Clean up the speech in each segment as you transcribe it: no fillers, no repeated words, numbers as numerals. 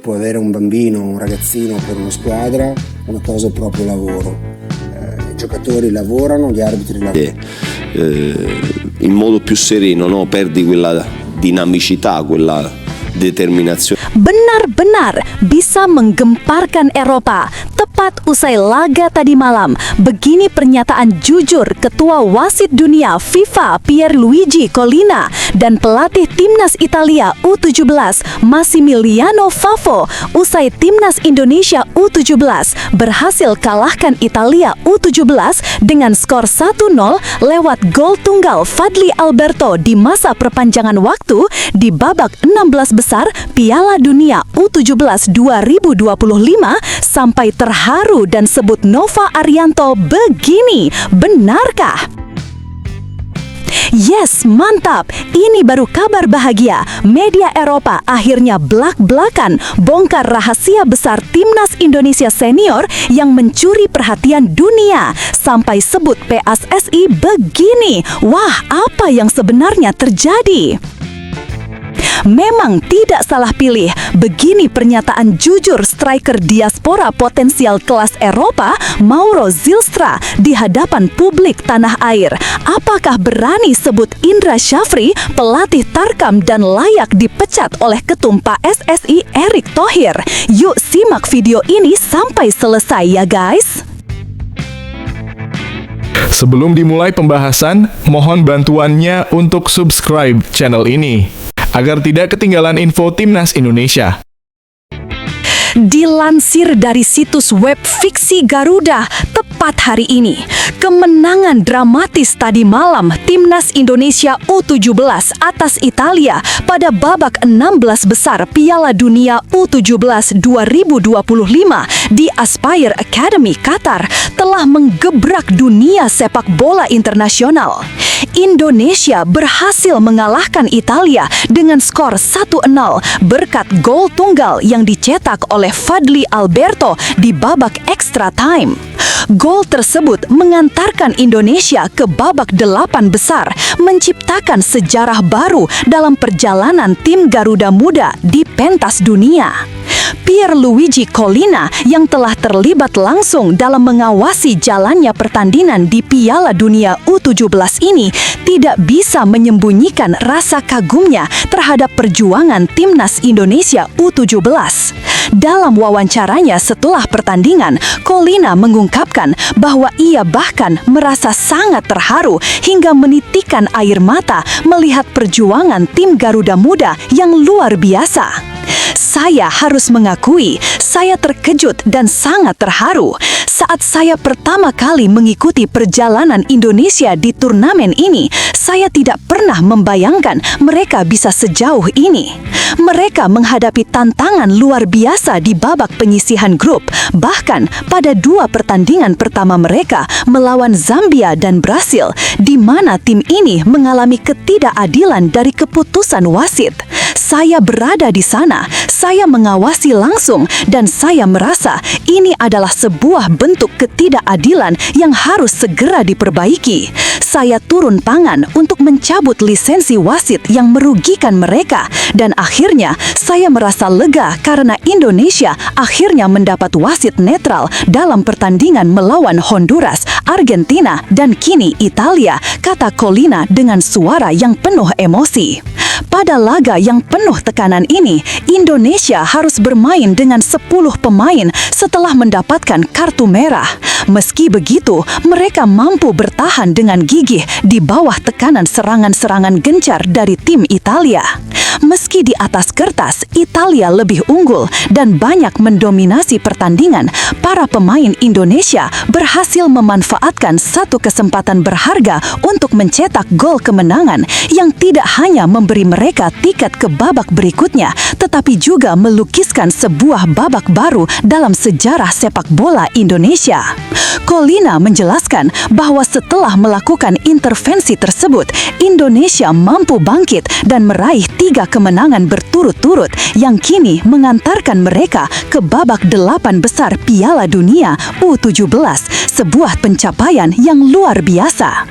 purtroppo avere un bambino, un ragazzino per una squadra è una cosa proprio lavoro. I giocatori lavorano, gli arbitri lavorano. In modo più sereno, no? Perdi quella dinamicità, quella determinazione. Benar-benar bisa menggemparkan Eropa. Tepat usai laga tadi malam, begini pernyataan jujur Ketua Wasit Dunia FIFA Pierluigi Collina dan pelatih Timnas Italia U17 Massimiliano Favò usai Timnas Indonesia U17 berhasil kalahkan Italia U17 dengan skor 1-0 lewat gol tunggal Fadli Alberto di masa perpanjangan waktu di babak 16 besar Piala Dunia U17 2025 sampai terharu dan sebut Nova Arianto begini, benarkah? Yes, mantap. Ini baru kabar bahagia. Media Eropa akhirnya blak-blakan bongkar rahasia besar Timnas Indonesia senior yang mencuri perhatian dunia. Sampai sebut PSSI begini. Wah, apa yang sebenarnya terjadi? Memang tidak salah pilih. Begini pernyataan jujur striker diaspora potensial kelas Eropa, Mauro Zylstra, di hadapan publik tanah air. Apakah berani sebut Indra Syafri, pelatih Tarkam dan layak dipecat oleh Ketum PSSI Erick Thohir? Yuk simak video ini sampai selesai ya guys. Sebelum dimulai pembahasan, mohon bantuannya untuk subscribe channel ini agar tidak ketinggalan info Timnas Indonesia. Dilansir dari situs web Fiksi Garuda, tepat hari ini, kemenangan dramatis tadi malam Timnas Indonesia U17 atas Italia pada babak 16 besar Piala Dunia U17 2025 di Aspire Academy, Qatar telah menggebrak dunia sepak bola internasional. Indonesia berhasil mengalahkan Italia dengan skor 1-0 berkat gol tunggal yang dicetak oleh Fadli Alberto di babak extra time. Gol tersebut mengantarkan Indonesia ke babak 8 besar, menciptakan sejarah baru dalam perjalanan tim Garuda Muda di pentas dunia. Pierluigi Collina yang telah terlibat langsung dalam mengawasi jalannya pertandingan di Piala Dunia U17 ini tidak bisa menyembunyikan rasa kagumnya terhadap perjuangan Timnas Indonesia U17. Dalam wawancaranya setelah pertandingan, Collina mengungkapkan bahwa ia bahkan merasa sangat terharu hingga menitikkan air mata melihat perjuangan tim Garuda Muda yang luar biasa. Saya harus mengakui, saya terkejut dan sangat terharu saat saya pertama kali mengikuti perjalanan Indonesia di turnamen ini. Saya tidak pernah membayangkan mereka bisa sejauh ini. Mereka menghadapi tantangan luar biasa di babak penyisihan grup. Bahkan pada dua pertandingan pertama mereka melawan Zambia dan Brasil, di mana tim ini mengalami ketidakadilan dari keputusan wasit. Saya berada di sana, saya mengawasi langsung, dan saya merasa ini adalah sebuah bentuk ketidakadilan yang harus segera diperbaiki. Saya turun tangan untuk mencabut lisensi wasit yang merugikan mereka, dan akhirnya saya merasa lega karena Indonesia akhirnya mendapat wasit netral dalam pertandingan melawan Honduras, Argentina, dan kini Italia, kata Collina dengan suara yang penuh emosi. Pada laga yang penuh tekanan ini, Indonesia harus bermain dengan 10 pemain setelah mendapatkan kartu merah. Meski begitu, mereka mampu bertahan dengan gigih di bawah tekanan serangan-serangan gencar dari tim Italia. Meski di atas kertas, Italia lebih unggul dan banyak mendominasi pertandingan, para pemain Indonesia berhasil memanfaatkan satu kesempatan berharga untuk mencetak gol kemenangan yang tidak hanya memberi mereka tiket ke babak berikutnya, tetapi juga melukiskan sebuah babak baru dalam sejarah sepak bola Indonesia. Collina menjelaskan bahwa setelah melakukan intervensi tersebut, Indonesia mampu bangkit dan meraih 3 kemenangan berturut-turut yang kini mengantarkan mereka ke babak 8 besar Piala Dunia U17, sebuah pencapaian yang luar biasa.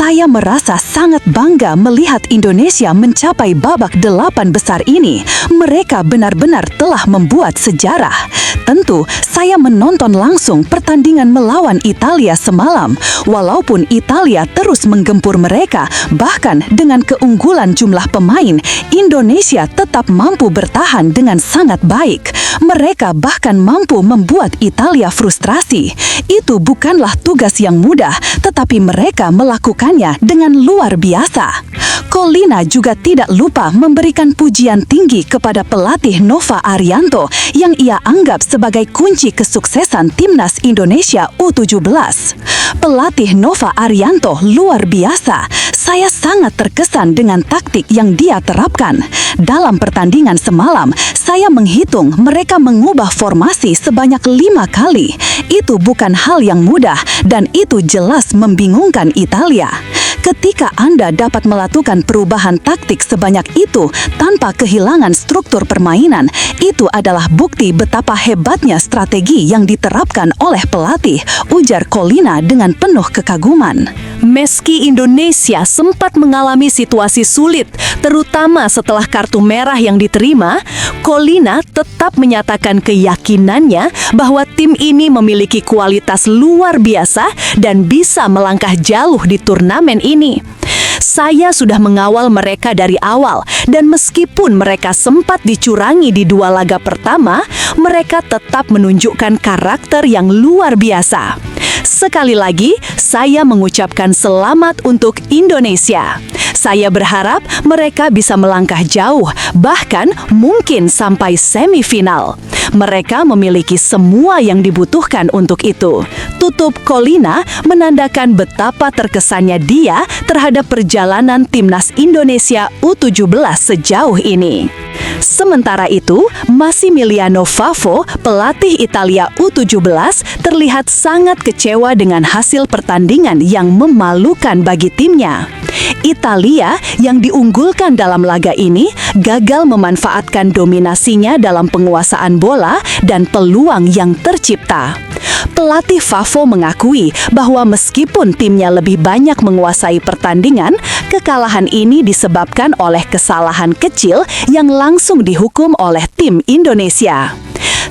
Saya merasa sangat bangga melihat Indonesia mencapai mencapai babak 8 besar ini, mereka benar-benar telah membuat sejarah. Tentu, saya menonton langsung pertandingan melawan Italia semalam. Walaupun Italia terus menggempur mereka, bahkan dengan keunggulan jumlah pemain, Indonesia tetap mampu bertahan dengan sangat baik. Mereka bahkan mampu membuat Italia frustrasi. Itu bukanlah tugas yang mudah, tetapi mereka melakukannya dengan luar biasa. Collina juga tidak lupa memberikan pujian tinggi kepada pelatih Nova Arianto yang ia anggap sebagai kunci kesuksesan Timnas Indonesia U17. Pelatih Nova Arianto luar biasa. Saya sangat terkesan dengan taktik yang dia terapkan. Dalam pertandingan semalam, saya menghitung mereka mengubah formasi sebanyak 5 kali. Itu bukan hal yang mudah dan itu jelas membingungkan Italia. Ketika Anda dapat melakukan perubahan taktik sebanyak itu tanpa kehilangan struktur permainan, itu adalah bukti betapa hebatnya strategi yang diterapkan oleh pelatih, ujar Collina dengan penuh kekaguman. Meski Indonesia sempat mengalami situasi sulit, terutama setelah kartu merah yang diterima, Collina tetap menyatakan keyakinannya bahwa tim ini memiliki kualitas luar biasa dan bisa melangkah jauh di turnamen ini. Saya sudah mengawal mereka dari awal dan meskipun mereka sempat dicurangi di 2 laga pertama, mereka tetap menunjukkan karakter yang luar biasa. Sekali lagi, saya mengucapkan selamat untuk Indonesia. Saya berharap mereka bisa melangkah jauh, bahkan mungkin sampai semifinal. Mereka memiliki semua yang dibutuhkan untuk itu. Tutup Collina menandakan betapa terkesannya dia terhadap perjalanan Timnas Indonesia U17 sejauh ini. Sementara itu, Massimiliano Favò, pelatih Italia U17, terlihat sangat kecewa dengan hasil pertandingan yang memalukan bagi timnya. Italia yang diunggulkan dalam laga ini gagal memanfaatkan dominasinya dalam penguasaan bola dan peluang yang tercipta. Pelatih Favò mengakui bahwa meskipun timnya lebih banyak menguasai pertandingan, kekalahan ini disebabkan oleh kesalahan kecil yang langsung dihukum oleh tim Indonesia.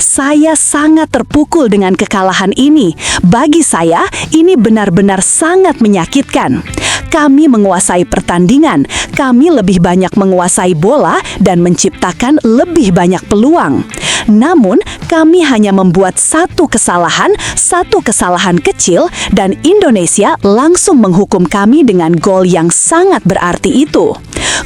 Saya sangat terpukul dengan kekalahan ini. Bagi saya, ini benar-benar sangat menyakitkan. Kami menguasai pertandingan, kami lebih banyak menguasai bola dan menciptakan lebih banyak peluang. Namun, kami hanya membuat satu kesalahan kecil dan Indonesia langsung menghukum kami dengan gol yang sangat berarti itu.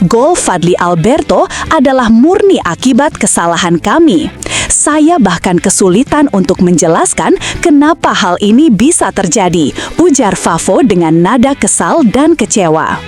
Gol Fadli Alberto adalah murni akibat kesalahan kami. Saya bahkan kesulitan untuk menjelaskan kenapa hal ini bisa terjadi, ujar Favò dengan nada kesal dan kecewa.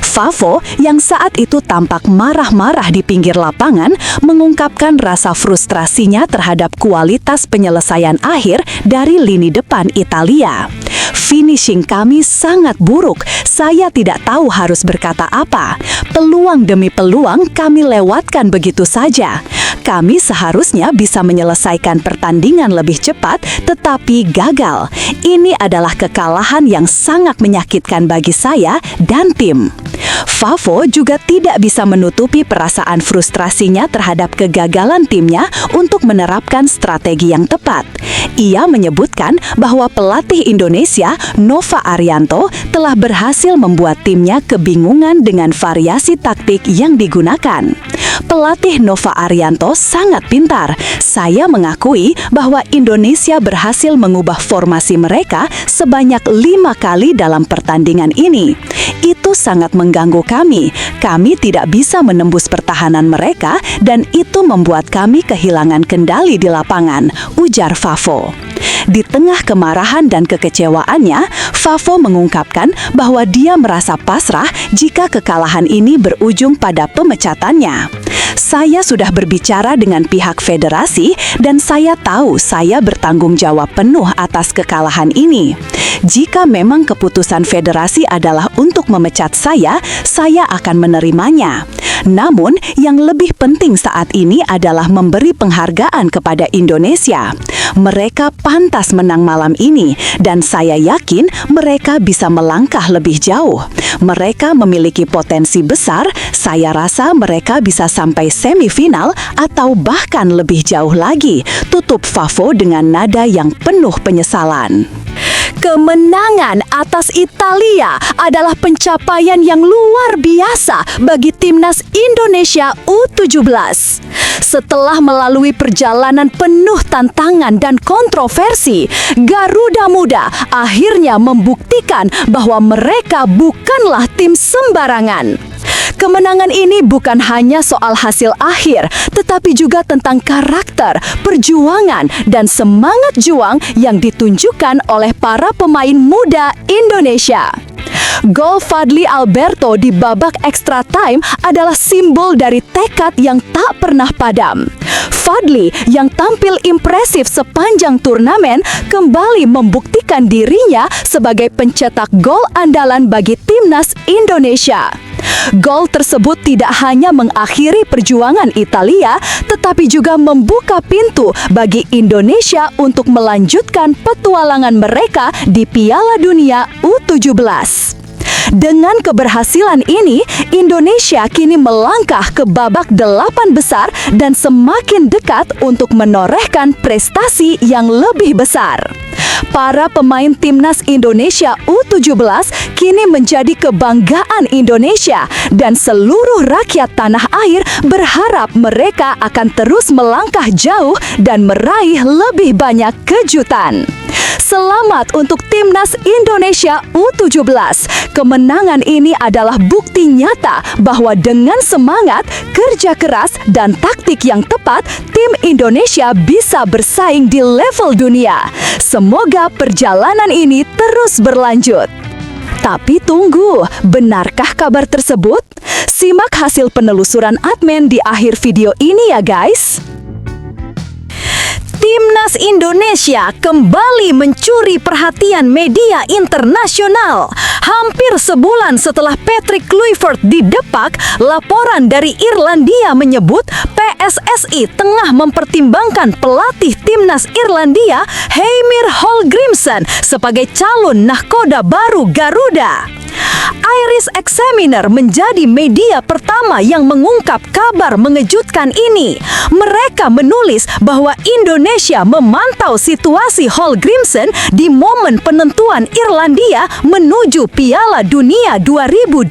Favò yang saat itu tampak marah-marah di pinggir lapangan mengungkapkan rasa frustrasinya terhadap kualitas penyelesaian akhir dari lini depan Italia. Finishing kami sangat buruk, saya tidak tahu harus berkata apa. Peluang demi peluang kami lewatkan begitu saja. Kami seharusnya bisa menyelesaikan pertandingan lebih cepat, tetapi gagal. Ini adalah kekalahan yang sangat menyakitkan bagi saya dan tim. Favò juga tidak bisa menutupi perasaan frustrasinya terhadap kegagalan timnya untuk menerapkan strategi yang tepat. Ia menyebutkan bahwa pelatih Indonesia, Nova Arianto, telah berhasil membuat timnya kebingungan dengan variasi taktik yang digunakan. Pelatih Nova Arianto sangat pintar. Saya mengakui bahwa Indonesia berhasil mengubah formasi mereka sebanyak 5 kali dalam pertandingan ini. Itu sangat mengganggu kami. Kami tidak bisa menembus pertahanan mereka dan itu membuat kami kehilangan kendali di lapangan, ujar Favò. Di tengah kemarahan dan kekecewaannya, Favò mengungkapkan bahwa dia merasa pasrah jika kekalahan ini berujung pada pemecatannya. Saya sudah berbicara dengan pihak federasi dan saya tahu saya bertanggung jawab penuh atas kekalahan ini. Jika memang keputusan federasi adalah untuk memecat saya akan menerimanya. Namun, yang lebih penting saat ini adalah memberi penghargaan kepada Indonesia. Mereka pantas menang malam ini dan saya yakin mereka bisa melangkah lebih jauh. Mereka memiliki potensi besar, saya rasa mereka bisa sampai semifinal atau bahkan lebih jauh lagi, tutup Fafo dengan nada yang penuh penyesalan. Kemenangan atas Italia adalah pencapaian yang luar biasa bagi timnas Indonesia U17. Setelah melalui perjalanan penuh tantangan dan kontroversi, Garuda Muda akhirnya membuktikan bahwa mereka bukanlah tim sembarangan. Kemenangan ini bukan hanya soal hasil akhir, tetapi juga tentang karakter, perjuangan, dan semangat juang yang ditunjukkan oleh para pemain muda Indonesia. Gol Fadly Alberto di babak extra time adalah simbol dari tekad yang tak pernah padam. Fadly yang tampil impresif sepanjang turnamen kembali membuktikan dirinya sebagai pencetak gol andalan bagi timnas Indonesia. Gol tersebut tidak hanya mengakhiri perjuangan Italia, tetapi juga membuka pintu bagi Indonesia untuk melanjutkan petualangan mereka di Piala Dunia U17. Dengan keberhasilan ini, Indonesia kini melangkah ke babak 8 besar dan semakin dekat untuk menorehkan prestasi yang lebih besar. Para pemain timnas Indonesia U17 kini menjadi kebanggaan Indonesia dan seluruh rakyat tanah air berharap mereka akan terus melangkah jauh dan meraih lebih banyak kejutan. Selamat untuk timnas Indonesia U17. Kemenangan ini adalah bukti nyata bahwa dengan semangat, kerja keras, dan taktik yang tepat, tim Indonesia bisa bersaing di level dunia. Semoga perjalanan ini terus berlanjut. Tapi tunggu, benarkah kabar tersebut? Simak hasil penelusuran admin di akhir video ini ya guys. Timnas Indonesia kembali mencuri perhatian media internasional. Hampir sebulan setelah Patrick Kluivert didepak, laporan dari Irlandia menyebut PSSI tengah mempertimbangkan pelatih timnas Irlandia Heimir Hallgrimsson sebagai calon nahkoda baru Garuda. Irish Examiner menjadi media pertama yang mengungkap kabar mengejutkan ini. Mereka menulis bahwa Indonesia memantau situasi Hallgrimsson di momen penentuan Irlandia menuju Piala Dunia 2026.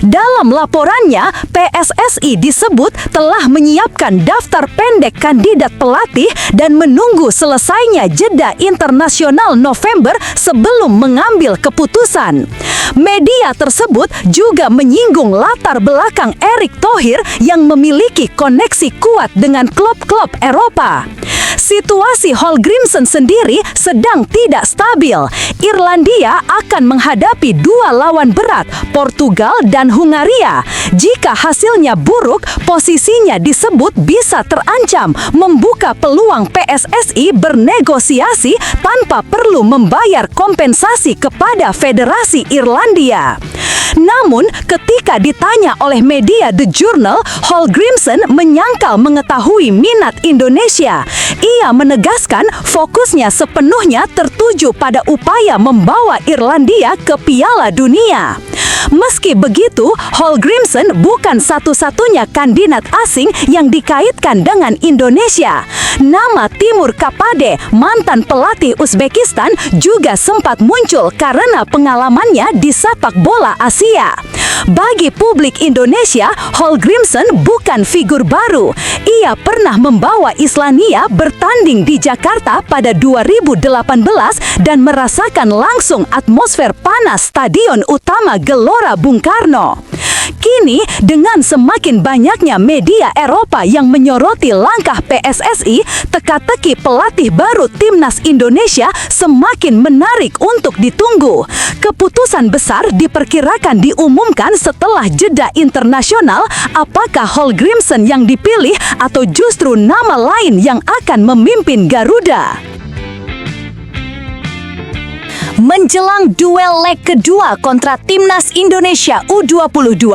Dalam laporannya, PSSI disebut telah menyiapkan daftar pendek kandidat pelatih dan menunggu selesainya jeda internasional November sebelum mengambil keputusan. Media tersebut juga menyinggung latar belakang Erick Thohir yang memiliki koneksi kuat dengan klub-klub Eropa. Situasi Hallgrimsson sendiri sedang tidak stabil. Irlandia akan menghadapi 2 lawan berat, Portugal dan Hungaria. Jika hasilnya buruk, posisinya disebut bisa terancam, membuka peluang PSSI bernegosiasi tanpa perlu membayar kompensasi kepada Federasi Irlandia. Namun, ketika ditanya oleh media The Journal, Hallgrimsson menyangkal mengetahui minat Indonesia. Ia menegaskan fokusnya sepenuhnya tertuju pada upaya membawa Irlandia ke Piala Dunia. Meski begitu, Hallgrimsson bukan satu-satunya kandidat asing yang dikaitkan dengan Indonesia. Nama Timur Kapade, mantan pelatih Uzbekistan, juga sempat muncul karena pengalamannya di sepak bola Asia. Bagi publik Indonesia, Hallgrimsson bukan figur baru. Ia pernah membawa Islandia bertanding di Jakarta pada 2018 dan merasakan langsung atmosfer panas Stadion Utama Gelora Bung Karno. Kini, dengan semakin banyaknya media Eropa yang menyoroti langkah PSSI, teka-teki pelatih baru timnas Indonesia semakin menarik untuk ditunggu. Keputusan besar diperkirakan diumumkan setelah jeda internasional, apakah Hallgrimsson yang dipilih atau justru nama lain yang akan memimpin Garuda. Menjelang duel leg kedua kontra Timnas Indonesia U22,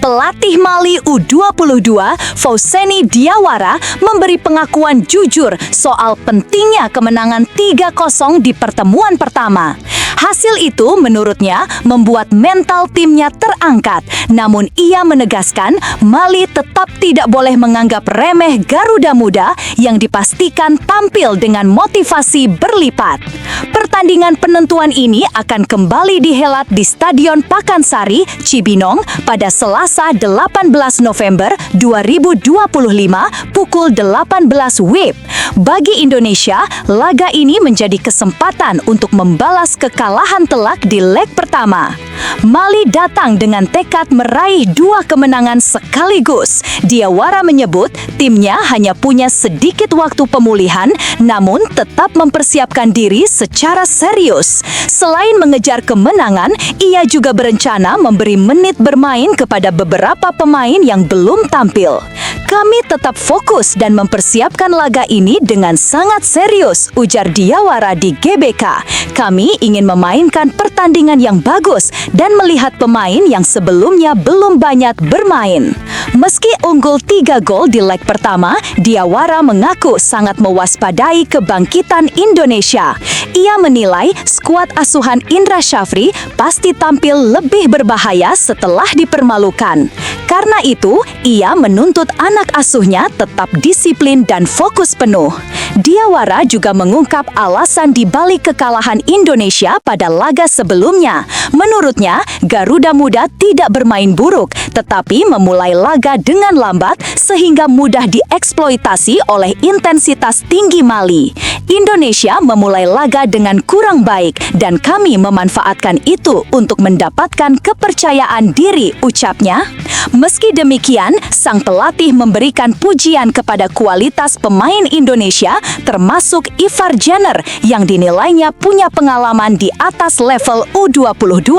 pelatih Mali U22, Fousseni Diawara, memberi pengakuan jujur soal pentingnya kemenangan 3-0 di pertemuan pertama. Hasil itu menurutnya membuat mental timnya terangkat. Namun ia menegaskan Mali tetap tidak boleh menganggap remeh Garuda Muda yang dipastikan tampil dengan motivasi berlipat. Pertandingan penentuan ini akan kembali dihelat di Stadion Pakansari, Cibinong pada Selasa 18 November 2025 pukul 18 WIB. Bagi Indonesia, laga ini menjadi kesempatan untuk membalas kekalahan telak di leg pertama. Mali datang dengan tekad meraih 2 kemenangan sekaligus. Diawara menyebut timnya hanya punya sedikit waktu pemulihan, namun tetap mempersiapkan diri secara serius. Selain mengejar kemenangan, ia juga berencana memberi menit bermain kepada beberapa pemain yang belum tampil. Kami tetap fokus dan mempersiapkan laga ini dengan sangat serius, ujar Diawara di GBK. Kami ingin memainkan pertandingan yang bagus dan melihat pemain yang sebelumnya belum banyak bermain. Meski unggul 3 gol di leg pertama, Diawara mengaku sangat mewaspadai kebangkitan Indonesia. Ia menilai skuad asuhan Indra Syafri pasti tampil lebih berbahaya setelah dipermalukan. Karena itu, ia menuntut anak asuhnya tetap disiplin dan fokus penuh. Diawara juga mengungkap alasan di balik kekalahan Indonesia pada laga sebelumnya. Menurutnya, Garuda Muda tidak bermain buruk, tetapi memulai laga dengan lambat sehingga mudah dieksploitasi oleh intensitas tinggi Mali. Indonesia memulai laga dengan kurang baik dan kami memanfaatkan itu untuk mendapatkan kepercayaan diri, ucapnya. Meski demikian, sang pelatih memberikan pujian kepada kualitas pemain Indonesia termasuk Ivar Jenner yang dinilainya punya pengalaman di atas level U22.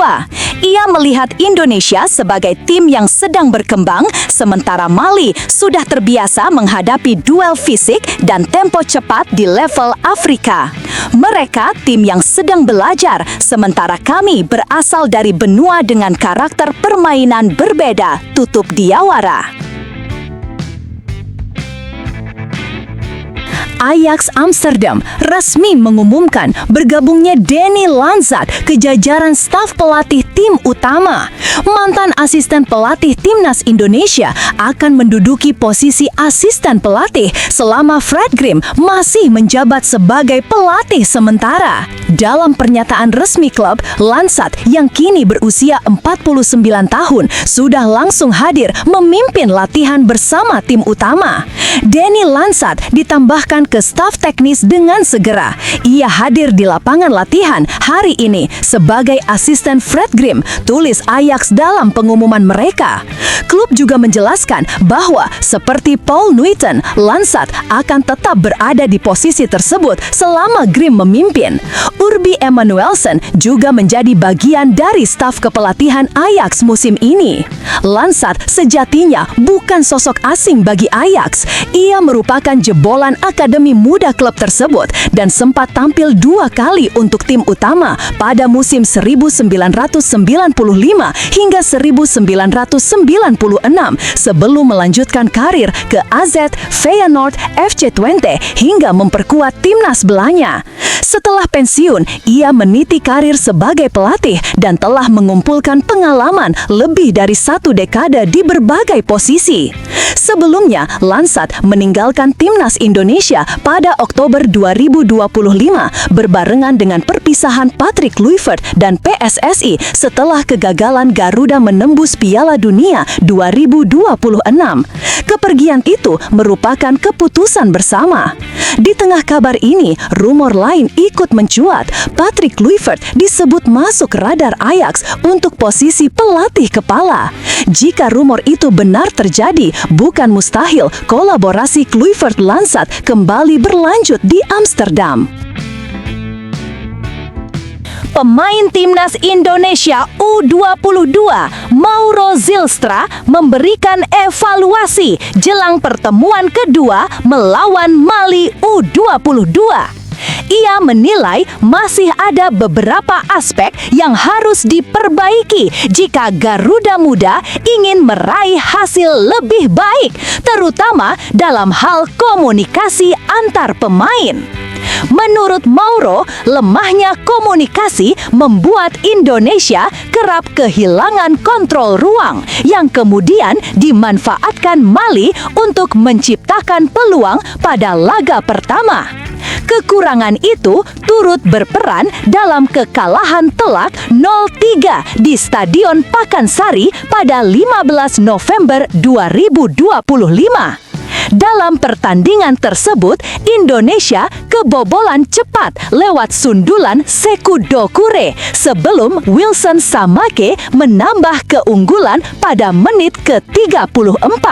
Ia melihat Indonesia sebagai tim yang sedang berkembang, sementara Mali sudah terbiasa menghadapi duel fisik dan tempo cepat di level Afrika. Mereka tim yang sedang belajar, sementara kami berasal dari benua dengan karakter permainan berbeda, tutup Diawara. Ajax Amsterdam resmi mengumumkan bergabungnya Danny Lanzat ke jajaran staf pelatih tim utama. Mantan asisten pelatih Timnas Indonesia akan menduduki posisi asisten pelatih selama Fred Grim masih menjabat sebagai pelatih sementara. Dalam pernyataan resmi klub, Lanzat yang kini berusia 49 tahun sudah langsung hadir memimpin latihan bersama tim utama. Danny Lanzat ditambahkan ke staf teknis dengan segera. Ia hadir di lapangan latihan hari ini sebagai asisten Fred Grim, tulis Ajax dalam pengumuman mereka. Klub juga menjelaskan bahwa seperti Paul Nuyten, Lanzat akan tetap berada di posisi tersebut selama Grim memimpin. Urbi Emanuelsen juga menjadi bagian dari staf kepelatihan Ajax musim ini. Lanzat sejatinya bukan sosok asing bagi Ajax. Ia merupakan jebolan akademi muda klub tersebut dan sempat tampil 2 kali untuk tim utama pada musim 1995 hingga 1996 sebelum melanjutkan karir ke AZ, Feyenoord, FC Twente hingga memperkuat timnas belanya. Setelah pensiun, ia meniti karir sebagai pelatih dan telah mengumpulkan pengalaman lebih dari 1 dekade di berbagai posisi. Sebelumnya, Lanzat meninggalkan timnas Indonesia pada Oktober 2025 berbarengan dengan perpisahan Patrick Kluivert dan PSSI setelah kegagalan Garuda menembus Piala Dunia 2026. Kepergian itu merupakan keputusan bersama. Di tengah kabar ini, rumor lain ikut mencuat. Patrick Kluivert disebut masuk radar Ajax untuk posisi pelatih kepala. Jika rumor itu benar terjadi, bukan mustahil kolaborasi Kluivert-Lanzat kembali berlanjut di Amsterdam. Pemain Timnas Indonesia U22, Mauro Zylstra, memberikan evaluasi jelang pertemuan kedua melawan Mali U22. Ia menilai masih ada beberapa aspek yang harus diperbaiki jika Garuda Muda ingin meraih hasil lebih baik, terutama dalam hal komunikasi antar pemain. Menurut Mauro, lemahnya komunikasi membuat Indonesia kerap kehilangan kontrol ruang yang kemudian dimanfaatkan Mali untuk menciptakan peluang pada laga pertama. Kekurangan itu turut berperan dalam kekalahan telak 0-3 di Stadion Pakansari pada 15 November 2025. Dalam pertandingan tersebut, Indonesia kebobolan cepat lewat sundulan Sekou Doucouré sebelum Wilson Samake menambah keunggulan pada menit ke-34.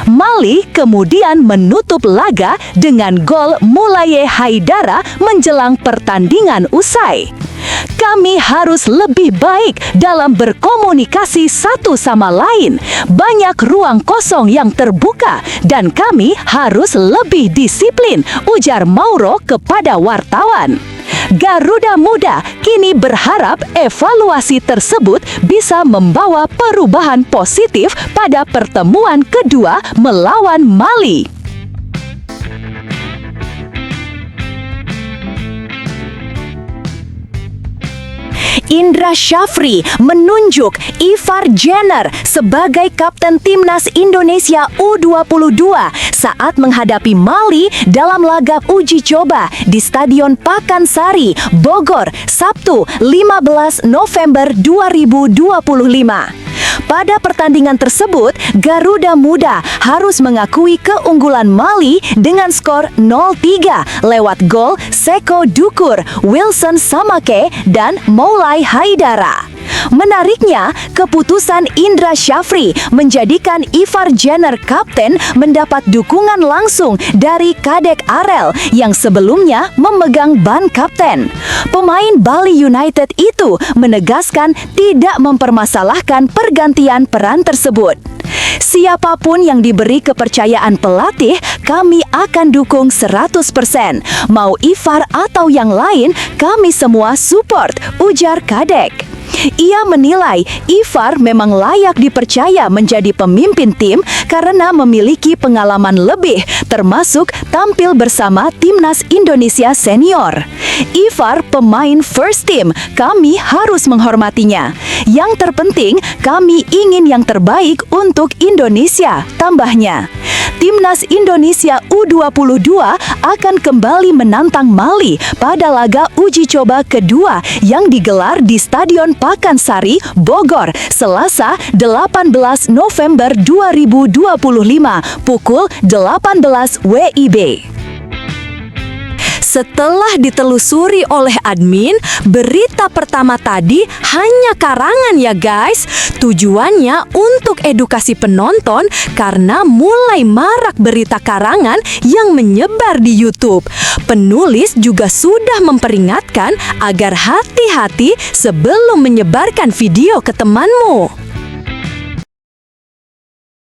Mali kemudian menutup laga dengan gol Moulaye Haidara menjelang pertandingan usai. Kami harus lebih baik dalam berkomunikasi satu sama lain. Banyak ruang kosong yang terbuka dan kami harus lebih disiplin, ujar Mauro kepada wartawan. Garuda Muda kini berharap evaluasi tersebut bisa membawa perubahan positif pada pertemuan kedua melawan Mali. Indra Syafri menunjuk Ivar Jenner sebagai kapten timnas Indonesia U22 saat menghadapi Mali dalam laga uji coba di Stadion Pakansari, Bogor, Sabtu 15 November 2025. Pada pertandingan tersebut, Garuda Muda harus mengakui keunggulan Mali dengan skor 0-3 lewat gol Sekou Doucouré, Wilson Samake, dan Moulaye Haidara. Menariknya, keputusan Indra Syafri menjadikan Ivar Jenner kapten mendapat dukungan langsung dari Kadek Arel yang sebelumnya memegang ban kapten. Pemain Bali United itu menegaskan tidak mempermasalahkan pergantian peran tersebut. Siapapun yang diberi kepercayaan pelatih, kami akan dukung 100%. Mau Ivar atau yang lain, kami semua support, ujar Kadek. Ia menilai Ivar memang layak dipercaya menjadi pemimpin tim karena memiliki pengalaman lebih, termasuk tampil bersama timnas Indonesia senior. Ivar pemain first team, kami harus menghormatinya. Yang terpenting, kami ingin yang terbaik untuk Indonesia, tambahnya. Timnas Indonesia U22 akan kembali menantang Mali pada laga uji coba kedua yang digelar di Stadion Pakansari, Bogor, Selasa 18 November 2025, pukul 18 WIB. Setelah ditelusuri oleh admin, berita pertama tadi hanya karangan ya guys. Tujuannya untuk edukasi penonton karena mulai marak berita karangan yang menyebar di YouTube. Penulis juga sudah memperingatkan agar hati-hati sebelum menyebarkan video ke temanmu.